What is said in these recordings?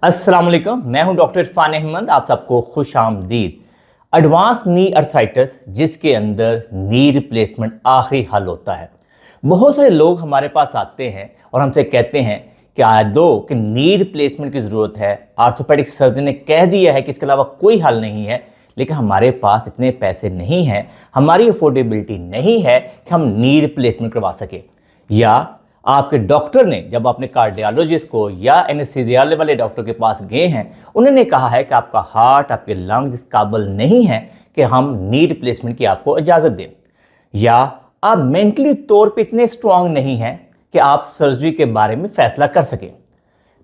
अस्सलाम वालेकुम, मैं हूं डॉक्टर इरफान अहमद। आप सबको खुश आमदीद। एडवांस नी अर्थराइटिस, जिसके अंदर नी रिप्लेसमेंट आखिरी हल होता है। बहुत सारे लोग हमारे पास आते हैं और हमसे कहते हैं कि आदो कि नी रिप्लेसमेंट की ज़रूरत है, आर्थोपेडिक सर्जन ने कह दिया है कि इसके अलावा कोई हल नहीं है, लेकिन हमारे पास इतने पैसे नहीं हैं, हमारी अफोर्डेबिलिटी नहीं है कि हम नी रिप्लेसमेंट करवा सके। या आपके डॉक्टर ने, जब आपने कार्डियोलॉजिस्ट को या एनेस्थीसिया वाले डॉक्टर के पास गए हैं, उन्होंने कहा है कि आपका हार्ट, आपके लंग्स इस काबिल नहीं है कि हम नी रिप्लेसमेंट की आपको इजाज़त दें। या आप मेंटली तौर पे इतने स्ट्रांग नहीं हैं कि आप सर्जरी के बारे में फैसला कर सकें,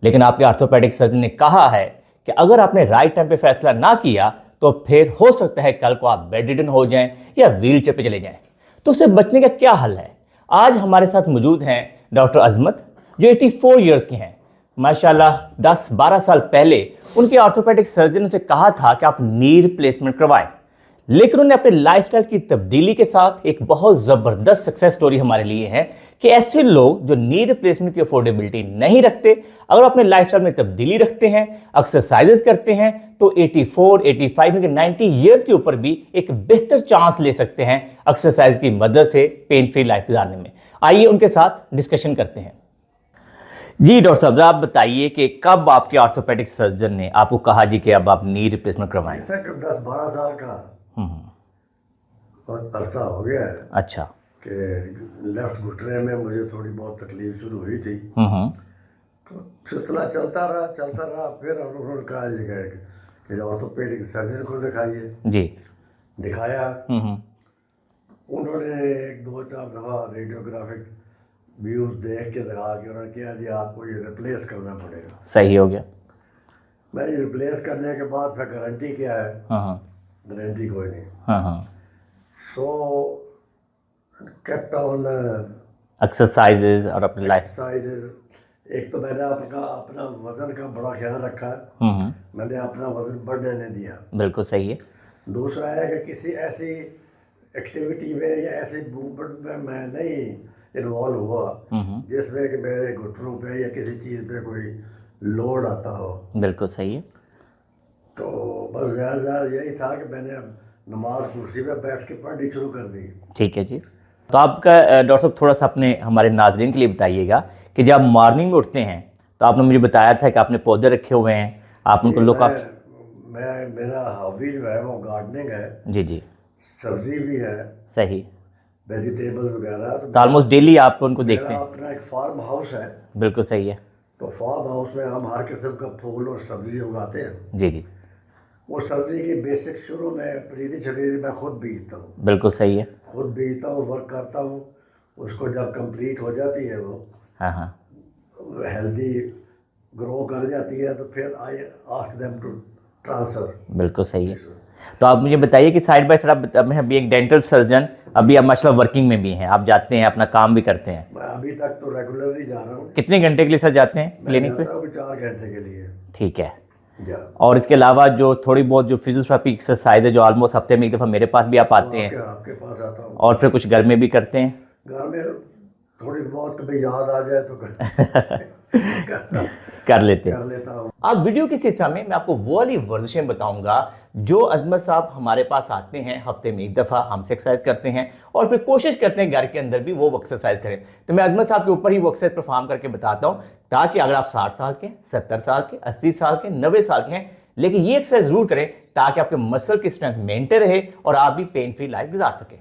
लेकिन आपके आर्थोपेडिक सर्जन ने कहा है कि अगर आपने राइट टाइम पे फैसला ना किया तो फिर हो सकता है कल को आप बेड रिडन हो जाएं या व्हील चेयर पे चले जाएं। तो उससे बचने का क्या हल है? आज हमारे साथ मौजूद हैं डॉक्टर अजमत, जो 84 इयर्स के हैं। माशाल्लाह 10-12 साल पहले उनके आर्थोपेडिक सर्जन से कहा था कि आप नी रिप्लेसमेंट करवाएं, लेकिन उन्होंने अपने लाइफस्टाइल की तब्दीली के साथ एक बहुत ज़बरदस्त सक्सेस स्टोरी हमारे लिए है कि ऐसे लोग जो नी रिप्लेसमेंट की अफोर्डेबिलिटी नहीं रखते, अगर अपने लाइफस्टाइल में तब्दीली रखते हैं, एक्सरसाइजेस करते हैं, तो 84, 85 के 90 ईयर्स के ऊपर भी एक बेहतर चांस ले सकते हैं एक्सरसाइज की मदद से पेन फ्री लाइफ गुजारने में। आइए उनके साथ डिस्कशन करते हैं। जी डॉक्टर साहब, आप बताइए कि कब आपके आर्थोपेडिक सर्जन ने आपको कहा जी कि अब आप नी रिप्लेसमेंट करवाएं? 10-12 साल का और अरसा हो गया है। अच्छा। कि लेफ्ट घुटने में मुझे थोड़ी बहुत तकलीफ शुरू हुई थी। तो सिलसिला चलता रहा। फिर उन्होंने कहा कि ऑर्थोपेडिक सर्जन को दिखाइए। जी। दिखाया। उन्होंने 1-2-4 दफ़ा रेडियोग्राफिक व्यूज देख के दिखा के उन्होंने कहा जी आपको ये रिप्लेस करना पड़ेगा। सही हो गया। मैं ये रिप्लेस करने के बाद फिर गारंटी क्या है? गारंटी कोई नहीं। सो केप्ट ऑन एक्सरसाइजेज और अपनी लाइफ एक्सरसाइजेज। एक तो मैंने अपना वजन का बड़ा ख्याल रखा है। मैंने अपना वजन बढ़ने नहीं दिया। बिल्कुल सही है। दूसरा है कि किसी ऐसी एक्टिविटी में या ऐसी मूवमेंट में मैं नहीं इन्वॉल्व हुआ जिसमें कि मेरे घुटनों पे या किसी चीज़ पे कोई लोड आता हो। बिल्कुल सही है। तो बस ज़्यादा यही था कि मैंने नमाज कुर्सी पे बैठ के पढ़नी शुरू कर दी। ठीक है जी। तो आपका डॉक्टर साहब थोड़ा सा अपने हमारे नाजरीन के लिए बताइएगा कि जब आप मॉर्निंग में उठते हैं तो आपने मुझे बताया था कि आपने पौधे रखे हुए हैं, आप उनको लुक मैं मेरा हॉबी जो है वो गार्डनिंग है। जी जी। सब्जी भी है। सही। वेजिटेबल्स वगैरह। तो ऑलमोस्ट डेली आप उनको देखते हैं? अपना एक फार्म हाउस है। बिल्कुल सही है। तो फार्म हाउस में हम हर किस्म का फूल और सब्जी उगाते हैं। जी जी। वो सब्जी की बेसिक शुरू में पनीरी छनीरी मैं खुद बीजता हूँ। बिल्कुल सही है। खुद बीजता हूँ, वर्क करता हूँ। उसको जब कंप्लीट हो जाती है वो हेल्दी ग्रो कर जाती है, तो फिर I ask them to transfer. बिल्कुल सही है। तो आप मुझे बताइए कि साइड बाय साइड आप अभी एक डेंटल सर्जन, अभी आप माशाल्लाह वर्किंग में भी हैं, आप जाते हैं अपना काम भी करते हैं? मैं अभी तक तो रेगुलरली जा रहा हूँ। कितने घंटे के लिए सर जाते हैं क्लिनिक पे? 4 घंटे के लिए। ठीक है। और इसके अलावा जो थोड़ी बहुत जो फिजियोथेरेपी एक्सरसाइज है, जो ऑलमोस्ट हफ्ते में एक दफ़ा मेरे पास भी आप आते हैं? आपके पास आता हूँ। और फिर कुछ घर में भी करते हैं? घर में थोड़ी बहुत कभी याद आ जाए तो कर लेते हैं। अब वीडियो के हिस्से में मैं आपको वो वाली वर्जिशें बताऊंगा जो अजमत साहब हमारे पास आते हैं, हफ्ते में एक दफ़ा हमसे एक्सरसाइज करते हैं और फिर कोशिश करते हैं घर के अंदर भी वो एक्सरसाइज करें। तो मैं अजमत साहब के ऊपर ही वो एक्सरसाइज परफॉर्म करके बताता हूँ, ताकि अगर आप 60 साल के, 70 साल के, 80 साल के, 90 साल के हैं, लेकिन ये एक्सरसाइज जरूर करें ताकि आपके मसल की स्ट्रेंथ मेंटेन रहे और आप भी पेन फ्री लाइफ गुजार सकें।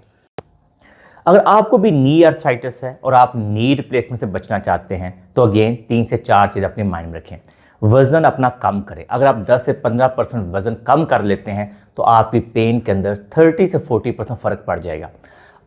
अगर आपको भी नी अर्थराइटिस है और आप नी रिप्लेसमेंट से बचना चाहते हैं, तो अगेन 3 से 4 चीज़ अपने माइंड में रखें। वज़न अपना कम करें। अगर आप 10 से 15% वज़न कम कर लेते हैं तो आपकी पेन के अंदर 30 से 40% फ़र्क पड़ जाएगा।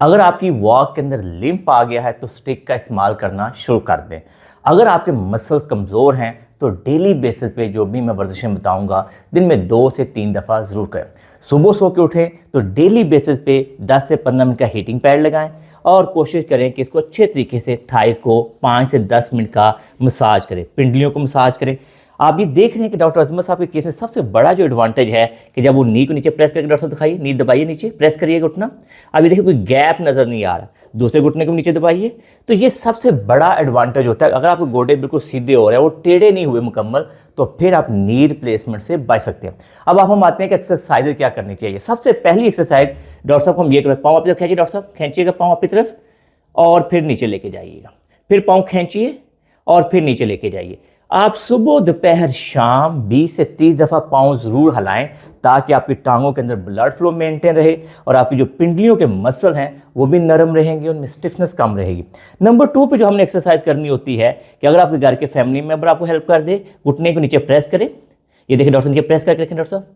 अगर आपकी वॉक के अंदर लिम्प आ गया है तो स्टिक का इस्तेमाल करना शुरू कर दें। अगर आपके मसल कमज़ोर हैं तो डेली बेसिस पे जो भी मैं वर्जिशें बताऊंगा, दिन में 2 से 3 दफ़ा ज़रूर करें। सुबह सो के उठें तो डेली बेसिस पे 10 से 15 मिनट का हीटिंग पैड लगाएं और कोशिश करें कि इसको अच्छे तरीके से थाइस को 5 से 10 मिनट का मसाज करें, पिंडलियों को मसाज करें। आप ये देख रहे हैं कि डॉक्टर अजमत साहब के केस में सबसे बड़ा जो एडवांटेज है कि जब वो नी को नीचे प्रेस करके, डॉक्टर साहब दिखाइए, नी दबाइए, नीचे प्रेस करिए घुटना। अब ये देखिए कोई गैप नज़र नहीं आ रहा, दूसरे घुटने को नीचे दबाइए। तो ये सबसे बड़ा एडवांटेज होता है। अगर आपके गोडे बिल्कुल सीधे हो रहे हैं, वो टेढ़े नहीं हुए मुकम्मल, तो फिर आप नी रिप्लेसमेंट से बच सकते हैं। अब आप हम आते हैं कि एक्सरसाइज क्या करनी चाहिए। सबसे पहली एक्सरसाइज डॉक्टर साहब को हम ये करें, पाँव अपनी तरफ खींचिए, डॉक्टर साहब खींचिएगा पाँव अपनी तरफ और फिर नीचे लेके जाइएगा, फिर पाँव खींचिए और फिर नीचे लेके जाइए। आप सुबह दोपहर शाम 20 से 30 दफ़ा पाँव ज़रूर हिलाएं ताकि आपकी टांगों के अंदर ब्लड फ्लो मेंटेन रहे और आपकी जो पिंडलियों के मसल हैं वो भी नरम रहेंगे, उनमें स्टिफनेस कम रहेगी। नंबर 2 पे जो हमने एक्सरसाइज करनी होती है कि अगर आपके घर के फैमिली मेम्बर आपको हेल्प कर दे, घुटने को नीचे प्रेस करें। ये देखिए डॉक्टर, नीचे प्रेस करके रखें, डॉक्टर साहब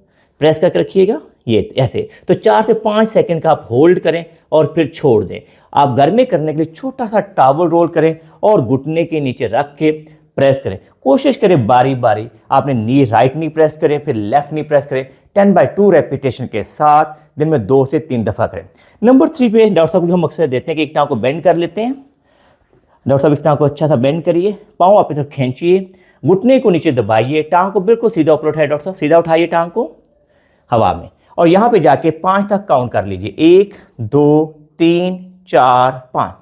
प्रेस करके रखिएगा, ये ऐसे। तो 4 से 5 सेकंड का आप होल्ड करें और फिर छोड़ दें। आप घर में करने के लिए छोटा सा टॉवल रोल करें और घुटने के नीचे रख के प्रेस करें। कोशिश करें बारी बारी, आपने नी राइट नी प्रेस करें, फिर लेफ्ट नी प्रेस करें। 10/2 रेपिटेशन के साथ दिन में 2 से 3 दफ़ा करें। नंबर 3 पे डॉक्टर साहब को हम अक्सर देते हैं कि एक टांग को बेंड कर लेते हैं। डॉक्टर साहब इस टांग को अच्छा सा बेंड करिए, पाँव अपनी तरफ खींचिए, घुटने को नीचे दबाइए, टांग को बिल्कुल सीधा ऊपर उठाइए। डॉक्टर साहब सीधा उठाइए टांग को हवा में और यहाँ पे जाके 5 तक काउंट कर लीजिए। 1 2 3 4 5।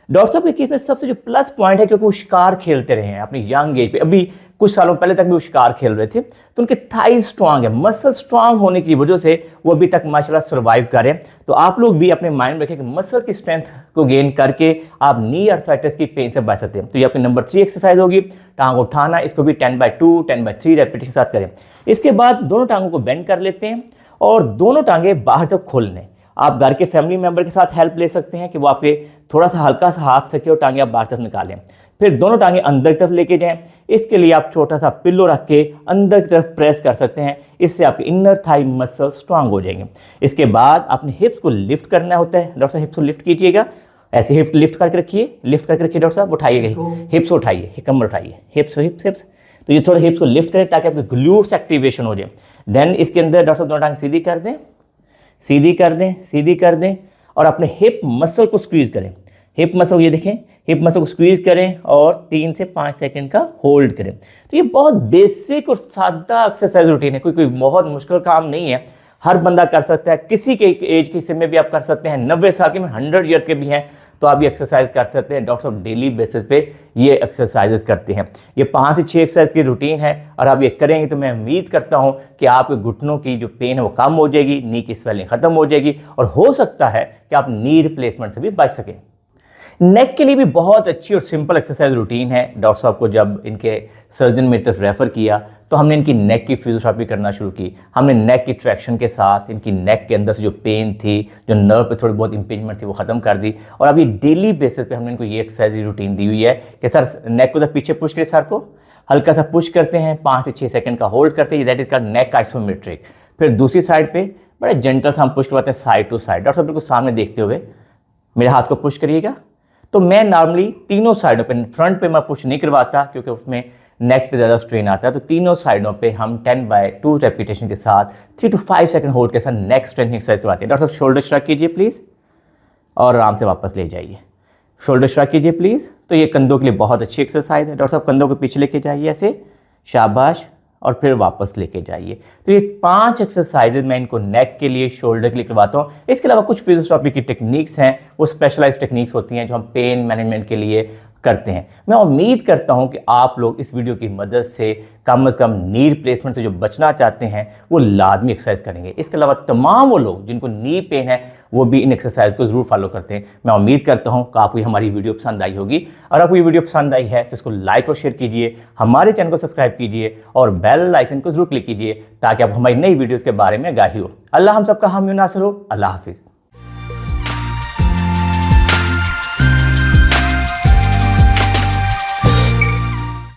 डॉक्टर साहब के केस में सबसे जो प्लस पॉइंट है क्योंकि वो शिकार खेलते रहे हैं अपनी यंग एज पे, अभी कुछ सालों पहले तक भी वो शिकार खेल रहे थे, तो उनके थाई स्ट्रांग है, मसल स्ट्रांग होने की वजह से वो अभी तक माशाल्लाह सर्वाइव कर रहे हैं। तो आप लोग भी अपने माइंड में रखें कि मसल की स्ट्रेंथ को गेन करके आप नी आर्थराइटिस की पेन से बच सकते हैं। तो ये आपकी नंबर 3 एक्सरसाइज होगी, टांग उठाना। इसको भी 10/2 10/3 रेपिटेशन के साथ करें। इसके बाद दोनों टांगों को बेंड कर लेते हैं और दोनों टांगें बाहर तक खोल लें। आप घर के फैमिली मेंबर के साथ हेल्प ले सकते हैं कि वो आपके थोड़ा सा हल्का सा हाथ रखें और टांगें आप बाहर तरफ निकालें। फिर दोनों टांगें अंदर की तरफ लेके जाएं। इसके लिए आप छोटा सा पिल्लो रख के अंदर की तरफ प्रेस कर सकते हैं, इससे आपके इनर थाई मसल स्ट्रांग हो जाएंगे। इसके बाद अपने हिप्स को लिफ्ट करना होता है। डॉक्टर साहब हिप्स को लिफ्ट कीजिएगा, ऐसे हिप लिफ्ट करके रखिए, लिफ्ट करके रखिए। डॉक्टर साहब उठाइएगा, हिप्स उठाइए, कमर उठाइए, हिप्स हिप्स हिप्स। तो ये थोड़ा हिप्स को लिफ्ट करें ताकि आपके ग्लूट्स एक्टिवेशन हो जाए। देन इसके अंदर डॉक्टर साहब दोनों टांग सीधी कर दें, सीधी कर दें, सीधी कर दें और अपने हिप मसल को स्क्वीज़ करें। हिप मसल, ये देखें, हिप मसल को स्क्वीज़ करें और 3 से 5 सेकंड का होल्ड करें। तो ये बहुत बेसिक और सादा एक्सरसाइज रूटीन है, कोई बहुत मुश्किल काम नहीं है, हर बंदा कर सकता है। किसी के एज के हिस्से में भी आप कर सकते हैं, 90 साल के में 100 ईयर के भी हैं तो आप ये एक्सरसाइज कर सकते हैं। डॉक्टर साहब डेली बेसिस पे ये एक्सरसाइजेस करते हैं। ये 5 से 6 एक्सरसाइज की रूटीन है और आप ये करेंगे तो मैं उम्मीद करता हूँ कि आपके घुटनों की जो पेन है वो कम हो जाएगी, नी की स्वेलिंग खत्म हो जाएगी और हो सकता है कि आप नी रिप्लेसमेंट से भी बच सकें। नेक के लिए भी बहुत अच्छी और सिंपल एक्सरसाइज रूटीन है। डॉक्टर साहब को जब इनके सर्जन मेरी तरफ रेफ़र किया तो हमने इनकी नेक की फिजियोथेरेपी करना शुरू की। हमने नेक की ट्रैक्शन के साथ इनकी नेक के अंदर से जो पेन थी, जो नर्व पे थोड़ी बहुत इंपेजमेंट थी, वो ख़त्म कर दी। और अभी डेली बेसिस पे हमने इनको ये एक्सरसाइज रूटीन दी हुई है कि सर नेक को तो पीछे पुश करें, सर को हल्का सा पुश करते हैं, 5 से 6 सेकंड का होल्ड करते हैं, that is called neck isometric. फिर दूसरी साइड पे बड़े जेंटल सा हम पुश करवाते हैं साइड टू साइड। डॉक्टर साहब बिल्कुल सामने देखते हुए मेरे हाथ को पुश करिएगा। तो मैं नॉर्मली तीनों साइडों पे, फ्रंट पे मैं पुश नहीं करवाता क्योंकि उसमें नेक पे ज़्यादा स्ट्रेन आता है। तो तीनों साइडों पे हम 10/2 रेपिटेशन के साथ 3 to 5 सेकंड होल्ड के साथ नेक स्ट्रेंथनिंग एक्सरसाइज करवाते हैं। डॉक्टर साहब शोल्डर श्रग कीजिए प्लीज़ और आराम से वापस ले जाइए। शोल्डर श्रग कीजिए प्लीज़। तो ये कंधों के लिए बहुत अच्छी एक्सरसाइज है। डॉक्टर साहब कंधों को पीछे लेके जाइए ऐसे, शाबाश, और फिर वापस लेके जाइए। तो ये 5 एक्सरसाइजेज मैं इनको नेक के लिए, शोल्डर के लिए करवाता हूँ। इसके अलावा कुछ फिजियोथेरेपी की टेक्निक्स हैं, वो स्पेशलाइज्ड टेक्निक्स होती हैं जो हम पेन मैनेजमेंट के लिए करते हैं। मैं उम्मीद करता हूं कि आप लोग इस वीडियो की मदद से कम नी रिप्लेसमेंट से जो बचना चाहते हैं वो लाजमी एक्सरसाइज करेंगे। इसके अलावा तमाम वो लोग जिनको नी पेन है वो भी इन एक्सरसाइज को ज़रूर फॉलो करते हैं। मैं उम्मीद करता हूं कि आपको हमारी वीडियो पसंद आई होगी। और आपको ये वीडियो पसंद आई है तो इसको लाइक और शेयर कीजिए, हमारे चैनल को सब्सक्राइब कीजिए और बेल आइकन को जरूर क्लिक कीजिए ताकि आप हमारी नई वीडियोज़ के बारे में आगाही हो। अल्लाह हम सबका हामी नासिर हो। अल्लाह हाफिज़।